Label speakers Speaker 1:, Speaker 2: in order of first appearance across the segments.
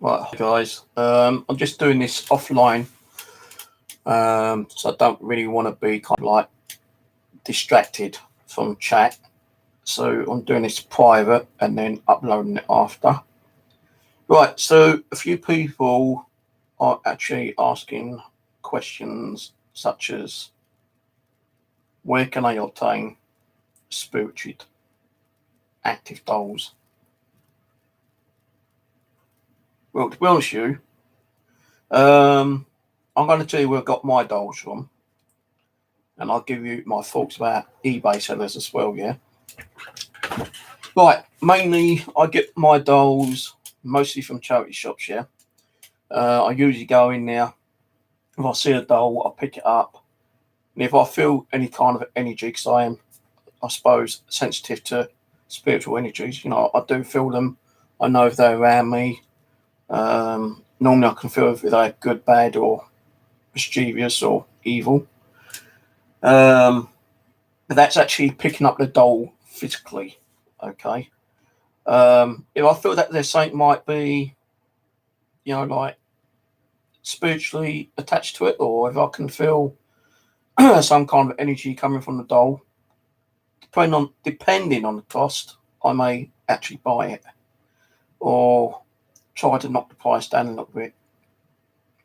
Speaker 1: Right, guys. I'm just doing this offline, so I don't really want to be kind of like distracted from chat. So I'm doing this private and then uploading it after. Right. So a few people are actually asking questions such as, where can I obtain spiritually active dolls? Well, to be honest with you, I'm going to tell you where I got my dolls from, and I'll give you my thoughts about eBay sellers as well. Yeah. Right. Mainly, I get my dolls mostly from charity shops. Yeah. I usually go in there. If I see a doll, I pick it up, and if I feel any kind of energy, because I am, I suppose, sensitive to spiritual energies. I do feel them. I know if they're around me. Normally, I can feel if they're good, bad, or mischievous or evil. But that's actually picking up the doll physically. Okay. If I feel that there's something might be, like spiritually attached to it, or if I can feel some kind of energy coming from the doll, depending on the cost, I may actually buy it or try to knock the price down a little bit.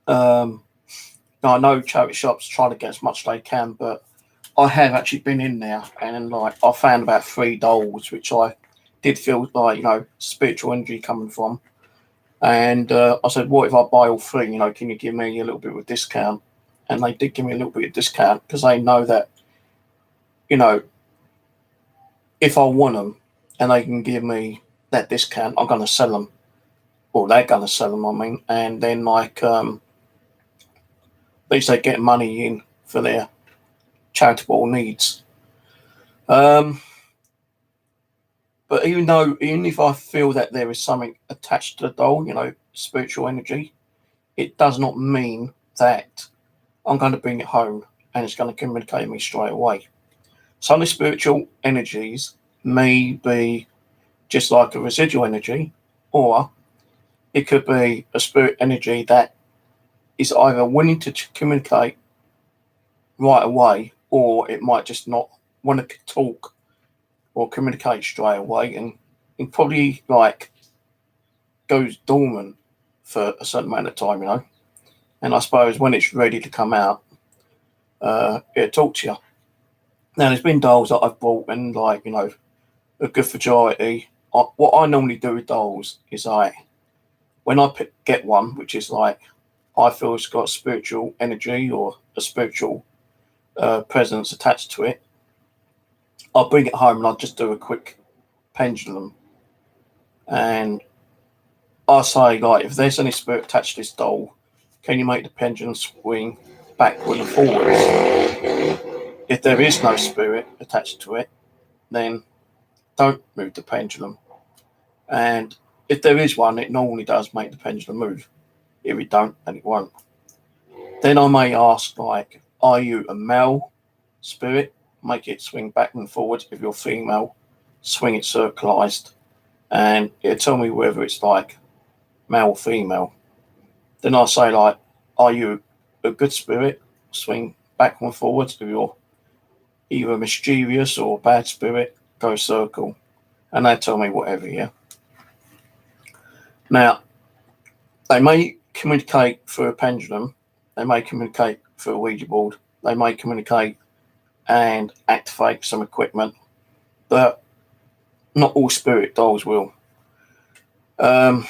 Speaker 1: Now I know charity shops try to get as much as they can, but I have actually been in there and like I found about 3 dolls which I did feel like spiritual energy coming from. And I said, what if I buy all 3? Can you give me a little bit of a discount? And they did give me a little bit of discount because they know that, if I want them and they can give me that discount, I'm going to sell them. Or they're going to sell them, I mean. And then, at least they get money in for their charitable needs. But even if I feel that there is something attached to the doll, spiritual energy, it does not mean that I'm going to bring it home and it's going to communicate with me straight away. Some of the spiritual energies may be just like a residual energy, or it could be a spirit energy that is either willing to communicate right away, or it might just not want to talk or communicate straight away, and probably like goes dormant for a certain amount of time. And I suppose when it's ready to come out, it'll talk to you. Now, there's been dolls that I've bought, and a good majority. What I normally do with dolls is when I get one, which is like I feel it's got spiritual energy or a spiritual presence attached to it, I'll bring it home and I'll just do a quick pendulum. And I say, if there's any spirit attached to this doll, can you make the pendulum swing backward and forwards? If there is no spirit attached to it, then don't move the pendulum. And if there is one, it normally does make the pendulum move. If it don't, then it won't. Then I may ask, are you a male spirit? Make it swing back and forwards. If you're female, swing it circularized, and it'll tell me whether it's male or female. Then I'll say, are you a good spirit? Swing back and forwards. If you're either mischievous or bad spirit, go circle. And they tell me whatever, yeah. Now, they may communicate through a pendulum, they may communicate through a Ouija board, they may communicate and activate some equipment, but not all spirit dolls will. I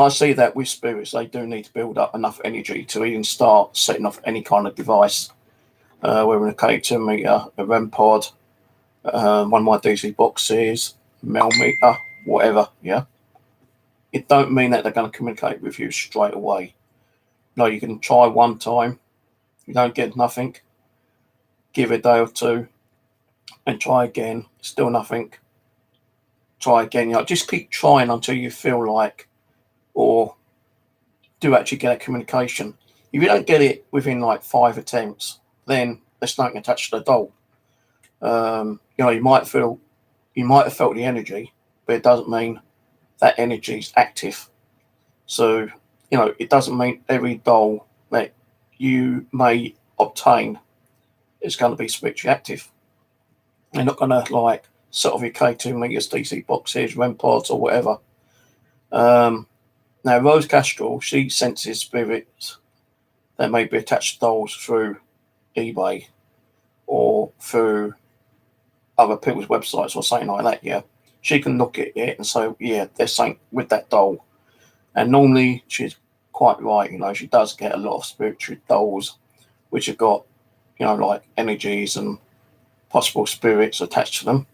Speaker 1: see that with spirits, they do need to build up enough energy to even start setting off any kind of device, whether a K2 meter, a REM pod, one of my DC boxes, mel meter, whatever, yeah. It don't mean that they're going to communicate with you straight away. No, you can try one time, you don't get nothing, give it a day or two, and try again, still nothing. Try again, just keep trying until you feel like, or do actually get a communication. If you don't get it within 5 attempts, then there's nothing attached to the doll. You might have felt the energy, but it doesn't mean that energy is active. So, it doesn't mean every doll that you may obtain is going to be spiritually active. They're not going to like set off your K2 meters, DC boxes, REM pods, or whatever. Now, Rose Castrol, she senses spirits that may be attached to dolls through eBay or through other people's websites or something like that. Yeah, she can look at it and say, yeah, there's something with that doll. And normally she's quite right. She does get a lot of spiritual dolls which have got, like energies and possible spirits attached to them.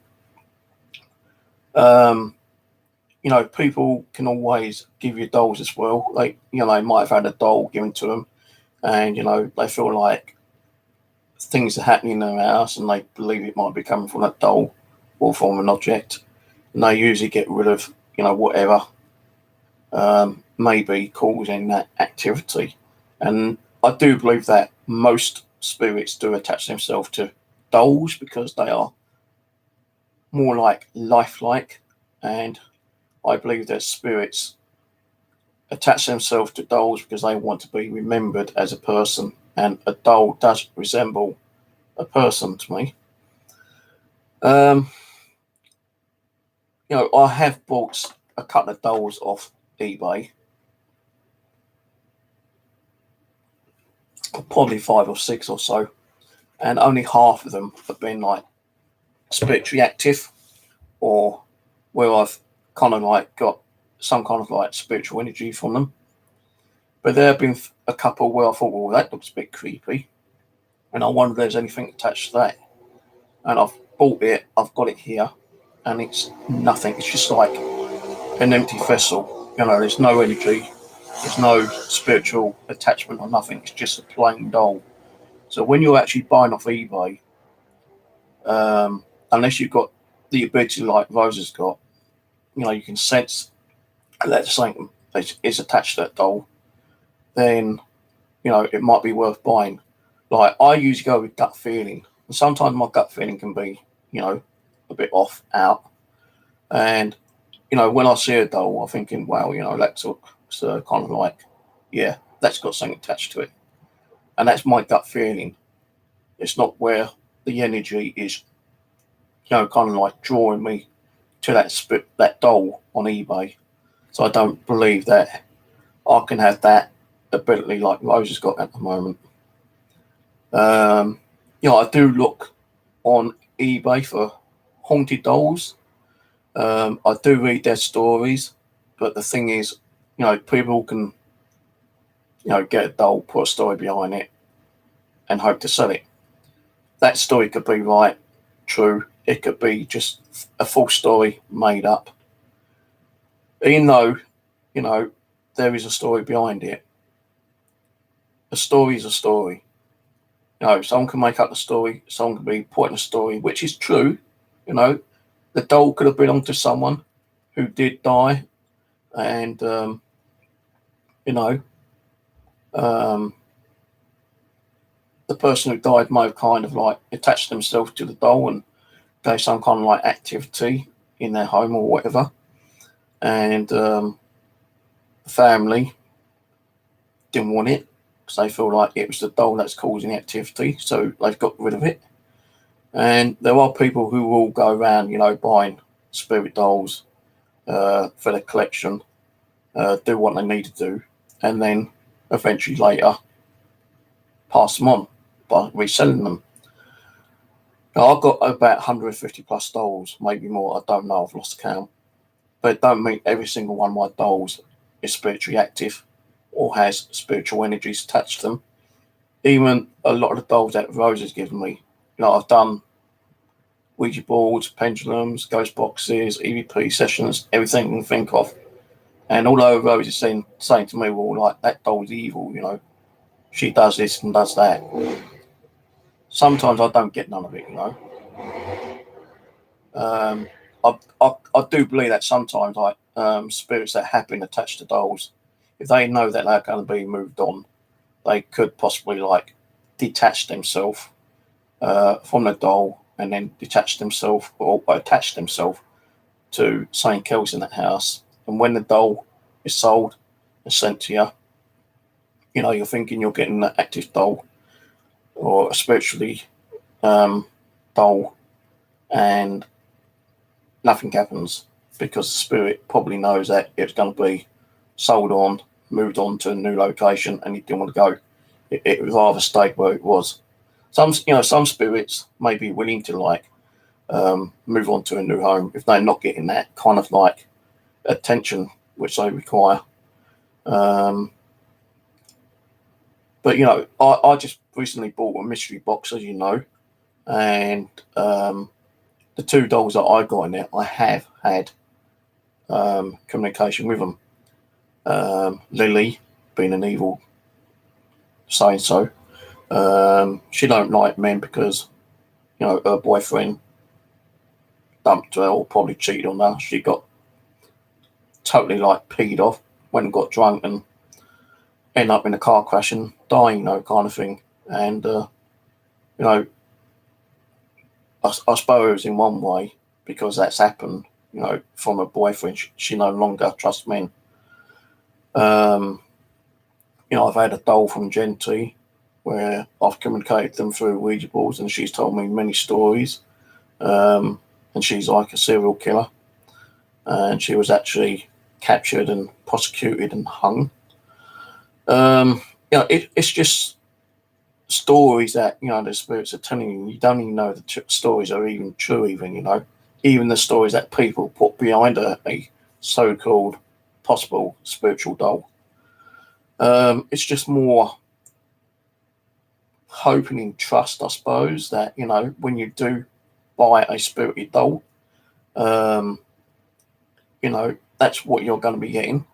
Speaker 1: People can always give you dolls as well. Like, they might have had a doll given to them and, they feel like things are happening in their house and they believe it might be coming from that doll or from an object. And they usually get rid of, whatever may be causing that activity. And I do believe that most spirits do attach themselves to dolls because they are more like lifelike, and I believe that spirits attach themselves to dolls because they want to be remembered as a person, and a doll does resemble a person to me. I have bought a couple of dolls off eBay, probably 5 or 6 or so, and only half of them have been like spiritually active, or where I've kind of like got some kind of like spiritual energy from them. But there have been a couple where I thought, well, that looks a bit creepy, and I wonder if there's anything attached to that. And I've bought it, I've got it here, and it's nothing. It's just like an empty vessel. There's no energy, there's no spiritual attachment or nothing. It's just a plain doll. So when you're actually buying off eBay, unless you've got the ability like Rose has got, you can sense that something is attached to that doll, then, it might be worth buying. Like, I usually go with gut feeling. And sometimes my gut feeling can be, a bit off out. And, when I see a doll, I'm thinking, wow, that looks kind of like, yeah, that's got something attached to it. And that's my gut feeling. It's not where the energy is, kind of like drawing me to that doll on eBay. So I don't believe that I can have that ability like Rose has got at the moment. I do look on eBay for haunted dolls. I do read their stories, but the thing is, people can, get a doll, put a story behind it, and hope to sell it. That story could be right, true. It could be just a false story made up. Even though, there is a story behind it. A story is a story. Someone can make up the story, someone can be putting a story, which is true. The doll could have belonged to someone who did die, and, the person who died may have kind of like attached themselves to the doll and gave some kind of like activity in their home or whatever. And the family didn't want it because they feel like it was the doll that's causing the activity, so they've got rid of it. And there are people who will go around, buying spirit dolls for their collection, do what they need to do, and then eventually later pass them on by reselling them. Now, I've got about 150 plus dolls, maybe more, I don't know, I've lost count. But it don't mean every single one of my dolls is spiritually active or has spiritual energies attached to them. Even a lot of the dolls that Rose has given me, I've done Ouija boards, pendulums, ghost boxes, EVP sessions, everything you can think of. And although Rose is saying to me, well, like, that doll's evil, she does this and does that. Sometimes I don't get none of it, I do believe that sometimes, like, spirits that have been attached to dolls, if they know that they're going to be moved on, they could possibly like detach themselves from the doll and then detach themselves or attach themselves to something else in that house. And when the doll is sold and sent to you, you're thinking you're getting an active doll or a spiritually doll, and nothing happens because the spirit probably knows that it's going to be sold on, moved on to a new location, and it didn't want to go. It would rather stay where it was. Some spirits may be willing to move on to a new home if they're not getting that kind of attention which they require. But I just recently bought a mystery box, as you know, and the two dolls that I got in there, I have had communication with them. Lily, being an evil saying so, she don't like men because her boyfriend dumped her or probably cheated on her. She got totally peed off, went and got drunk and ended up in a car crash and dying, kind of thing. And I suppose in one way, because that's happened, from her boyfriend, she no longer trusts men. I've had a doll from Genty where I've communicated them through Ouija boards, and she's told me many stories. And she's like a serial killer, and she was actually captured and prosecuted and hung. It's just stories that the spirits are telling you. You don't even know the stories are even true. Even the stories that people put behind a so-called possible spiritual doll. It's just more hoping and trust, I suppose, that when you do buy a spirited doll, that's what you're going to be getting.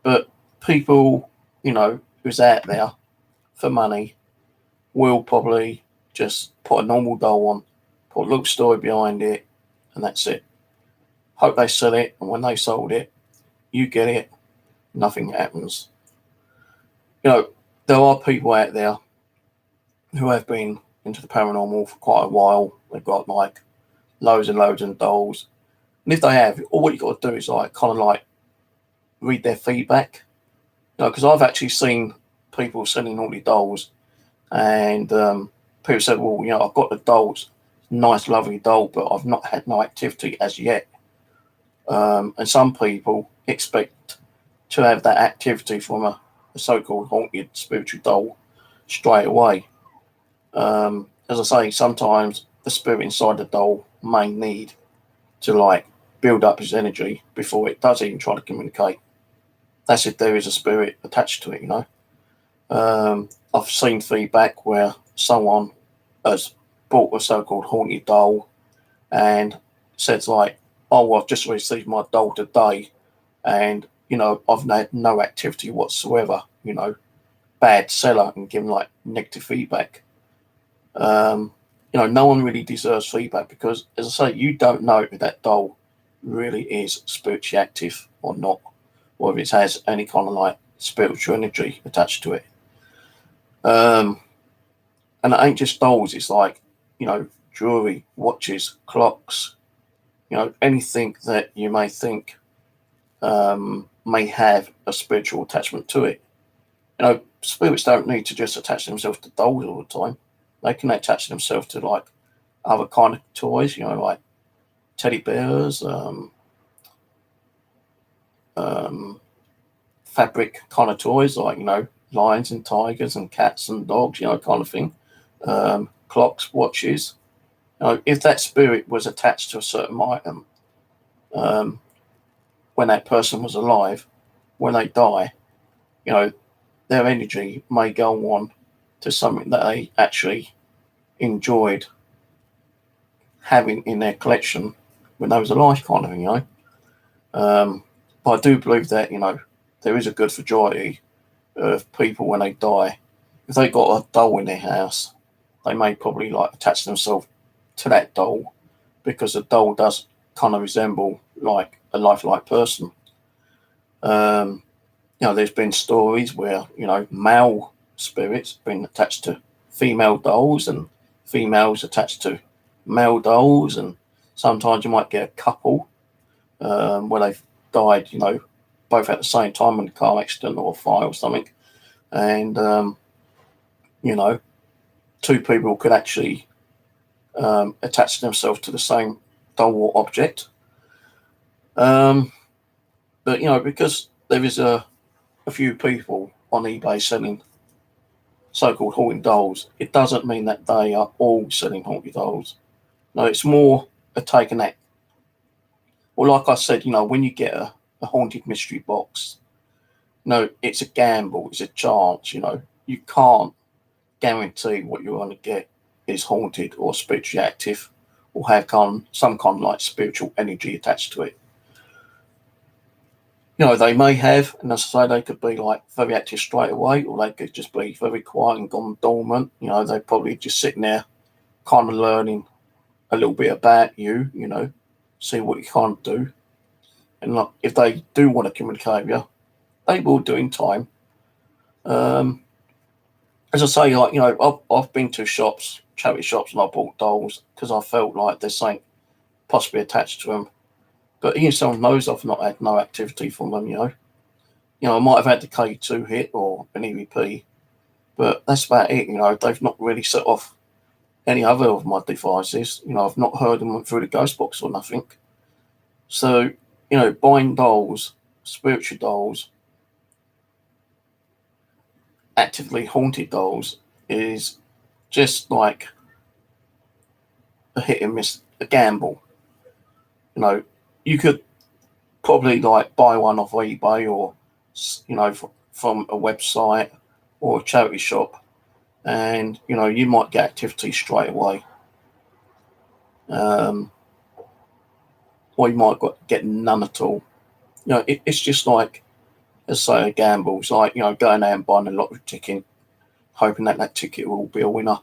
Speaker 1: But people, who's out there for money will probably just put a normal doll on, put a little story behind it, and that's it. Hope they sell it, and when they sold it, you get it, nothing happens. There are people out there who have been into the paranormal for quite a while. They've got loads and loads of dolls. And if they have, all what you got to do is read their feedback. Because I've actually seen people selling all the dolls, and people said, well, I've got the dolls, nice, lovely doll, but I've not had no activity as yet. And some people expect to have that activity from a so-called haunted spiritual doll straight away. As I say, sometimes the spirit inside the doll may need to build up his energy before it does even try to communicate. That's if there is a spirit attached to it, I've seen feedback where someone has bought a so-called haunted doll and says oh, well, I've just received my doll today, and I've had no activity whatsoever. Bad seller, and given negative feedback. No one really deserves feedback because, as I say, you don't know if that doll really is spiritually active or not, or if it has any kind of spiritual energy attached to it. And it ain't just dolls, it's jewelry, watches, clocks, anything that you may think may have a spiritual attachment to it. Spirits don't need to just attach themselves to dolls all the time. They can attach themselves to other kind of toys, like teddy bears, fabric kind of toys, lions and tigers and cats and dogs, kind of thing. Clocks, watches. If that spirit was attached to a certain item, when that person was alive, when they die, their energy may go on to something that they actually enjoyed having in their collection when they was alive, kind of thing, But I do believe that, there is a good majority of people when they die, if they got a doll in their house, they may probably attach themselves to that doll because the doll does kind of resemble a lifelike person. There's been stories where, male spirits been attached to female dolls and females attached to male dolls, and sometimes you might get a couple where they've died, both at the same time in a car accident or a fire or something. And, two people could actually attach themselves to the same doll or object. But, because there is a few people on eBay selling so-called haunted dolls, it doesn't mean that they are all selling haunted dolls. No, it's more a taking that. Well, like I said, when you get a haunted mystery box, it's a gamble, it's a chance, you can't guarantee what you're going to get is haunted or spiritually active or have some kind of like spiritual energy attached to it. They may have, and as I say, they could be like very active straight away, or they could just be very quiet and gone dormant. They're probably just sitting there kind of learning a little bit about you, see what you can't do. And like, if they do want to communicate with you, they will do in time. As I say, like, I've been to shops, charity shops, and I bought dolls because I felt like there's something possibly attached to them. But even someone knows I've not had no activity from them, I might have had the K2 hit or an EVP, but that's about it, they've not really set off any other of my devices. I've not heard them through the ghost box or nothing. So, buying dolls, spiritual dolls, actively haunted dolls is just like a hit and miss, a gamble. You could probably like buy one off eBay or, from a website or a charity shop, and, you might get activity straight away. Or you might get none at all. It's just like, as I say, a gamble. It's like, going out and buying a lottery ticket, hoping that ticket will be a winner.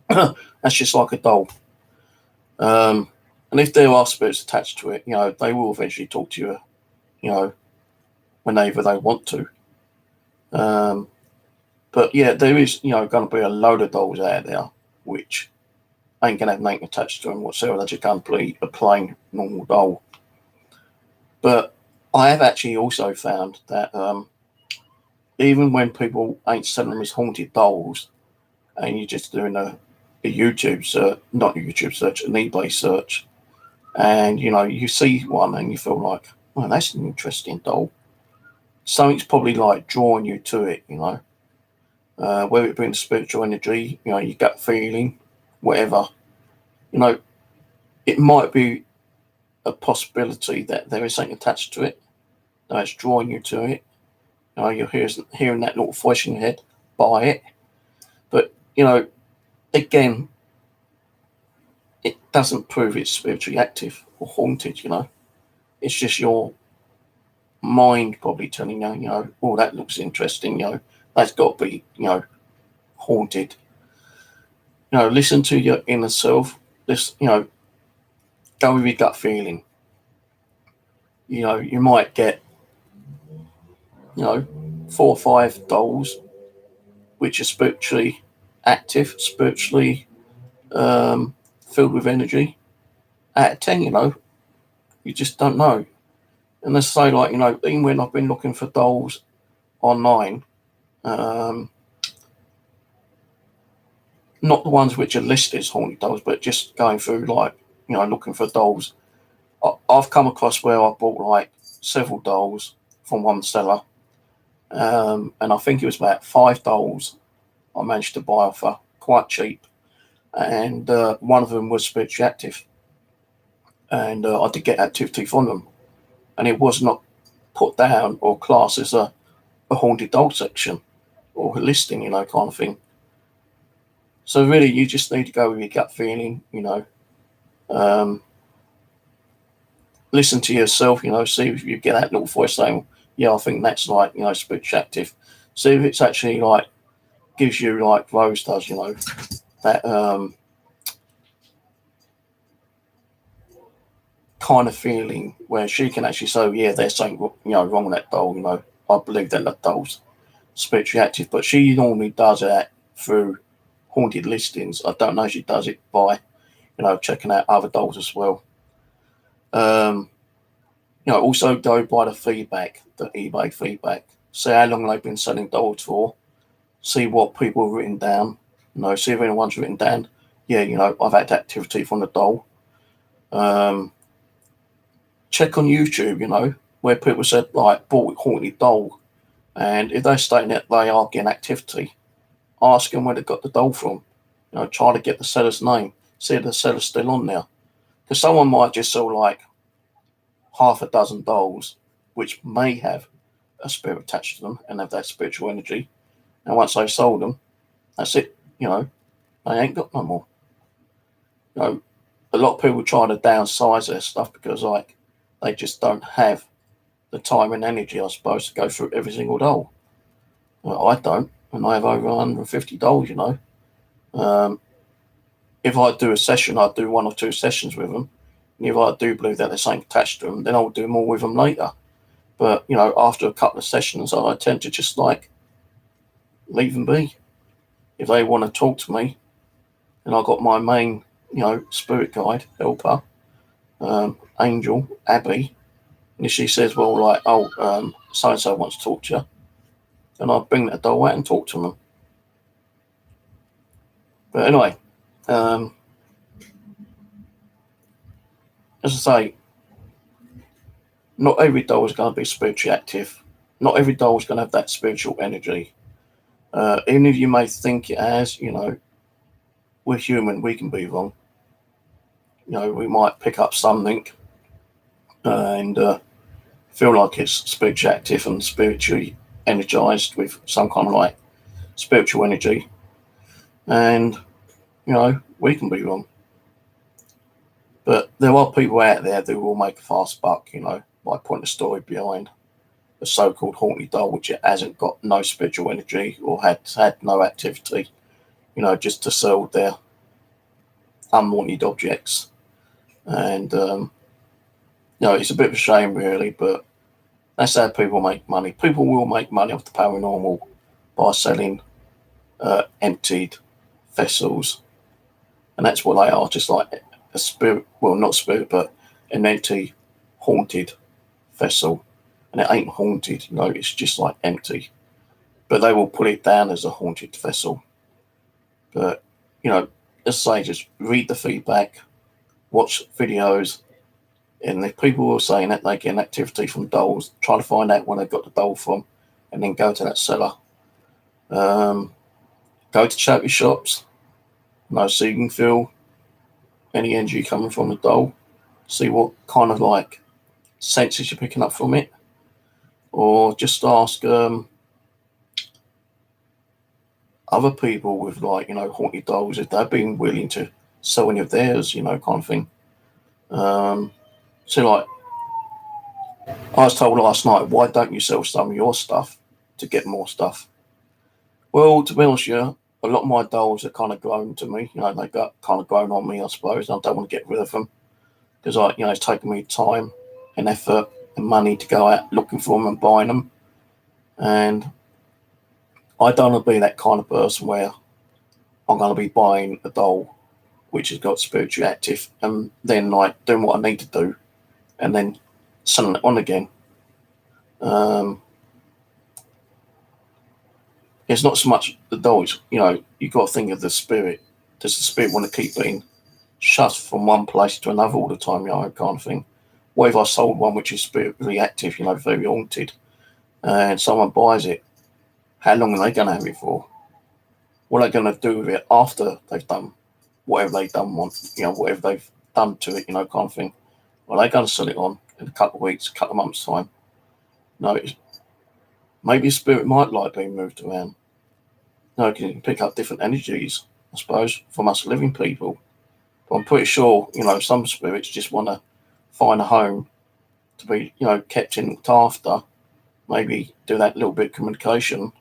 Speaker 1: That's just like a doll. And if there are spirits attached to it, they will eventually talk to you, whenever they want to. But yeah, there is, going to be a load of dolls out there which ain't going to have nothing attached to them whatsoever. They're just going to be a plain, normal doll. But I have actually also found that even when people ain't selling them as haunted dolls, and you're just doing a YouTube search, not a YouTube search, an eBay search, and you see one and you feel like, oh, that's an interesting doll. Something's probably like drawing you to it, whether it brings spiritual energy, your gut feeling, whatever. It might be a possibility that there is something attached to it that's drawing you to it. You're hearing that little voice in your head, buy it. But, again, it doesn't prove it's spiritually active or haunted, It's just your mind probably telling you, oh, that looks interesting, that's got to be, haunted. Listen to your inner self. This, go with your gut feeling. You might get, 4 or 5 dolls which are spiritually active, spiritually filled with energy. Out of 10, you just don't know. And let's say, like, even when I've been looking for dolls online, not the ones which are listed as haunted dolls, but just going through, like, looking for dolls, I've come across where I bought like several dolls from one seller, and I think it was about 5 dolls I managed to buy off her quite cheap, and one of them was spiritually active, and I did get activity from them, and it was not put down or classed as a haunted doll section or a listing, kind of thing. So really, you just need to go with your gut feeling, listen to yourself, see if you get that little voice saying, yeah, I think that's like, spiritually active. See if it's actually like, gives you, like Rose does, that kind of feeling where she can actually say, yeah, there's something, wrong with that doll, I believe that doll's spiritually active. But she normally does that through haunted listings. I don't know if she does it by, checking out other dolls as well. You know, also go by the feedback, the eBay feedback. See how long they've been selling dolls for. See what people have written down. You know, see if anyone's written down, yeah, you know, I've had activity from the doll. Check on YouTube, you know, where people said, like, bought haunted doll. And if they're stating that they are getting activity, ask them where they got the doll from. You know, try to get the seller's name. See if the seller's still on there. Because someone might just sell like half a dozen dolls, which may have a spirit attached to them and have that spiritual energy. And once they've sold them, that's it. You know, they ain't got no more. You know, a lot of people try to downsize their stuff because, like, they just don't have the time and energy, I suppose, to go through every single doll. Well, I don't, and I have over 150 dolls, you know. If I do a session, I do 1 or 2 sessions with them. And if I do believe that there's something attached to them, then I'll do more with them later. But, you know, after a couple of sessions, I tend to just, like, leave them be. If they want to talk to me, and I've got my main, you know, spirit guide, helper, Angel, Abby, and if she says, well, like, oh, so-and-so wants to talk to you, then I'll bring that doll out and talk to them. But anyway, as I say, not every doll is going to be spiritually active. Not every doll is going to have that spiritual energy. Even if you may think it has, you know, we're human, we can be wrong. You know, we might pick up something and feel like it's spiritually active and spiritually energized with some kind of like spiritual energy. And, you know, we can be wrong. But there are people out there that will make a fast buck, you know, by putting a story behind a so-called haunted doll, which it hasn't got no spiritual energy or had no activity, you know, just to sell their unwanted objects. And, you know, it's a bit of a shame, really, but that's how people make money. People will make money off the paranormal by selling emptied vessels. And that's what they are, just like a spirit, well, not spirit, but an empty, haunted vessel. And it ain't haunted, you know, it's just like empty. But they will put it down as a haunted vessel. But, you know, as I say, just read the feedback, watch videos, and if people are saying that they get an activity from dolls, try to find out where they got the doll from, and then go to that seller. Go to charity shops, you know, so you can feel any energy coming from the doll, see what kind of like senses you're picking up from it, or just ask other people with, like, you know, haunted dolls if they've been willing to sell any of theirs, you know, kind of thing. So, like, I was told last night, why don't you sell some of your stuff to get more stuff? Well, to be honest with you, a lot of my dolls are kind of grown to me. You know, they got kind of grown on me, I suppose. I don't want to get rid of them because, you know, it's taken me time and effort and money to go out looking for them and buying them. And I don't want to be that kind of person where I'm going to be buying a doll which has got spiritually active and then, like, doing what I need to do and then selling it on again. It's not so much the dolls, you know, you've got to think of the spirit. Does the spirit want to keep being shut from one place to another all the time, you know, kind of thing? What if I sold one which is spiritually active, you know, very haunted, and someone buys it? How long are they going to have it for? What are they going to do with it after they've done whatever they've done, you know, whatever they've done to it, you know, kind of thing? Well, they're going to sell it on in a couple of weeks, a couple of months' time. No, maybe a spirit might like being moved around. No, you can pick up different energies, I suppose, from us living people. But I'm pretty sure, you know, some spirits just want to find a home to be, you know, kept in, looked after. Maybe do that little bit of communication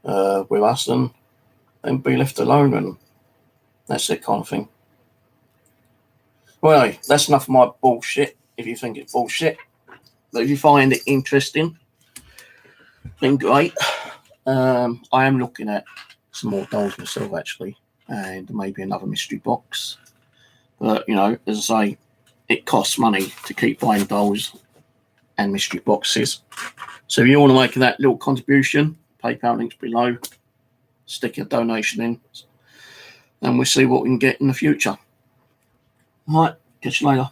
Speaker 1: with us and then be left alone, and that's it, kind of thing. Well, anyway, that's enough of my bullshit, if you think it's bullshit. But if you find it interesting, then great. I am looking at some more dolls myself, actually, and maybe another mystery box. But, you know, as I say, it costs money to keep buying dolls and mystery boxes. So if you want to make that little contribution, PayPal links below, stick a donation in, and we'll see what we can get in the future. All right, catch you later.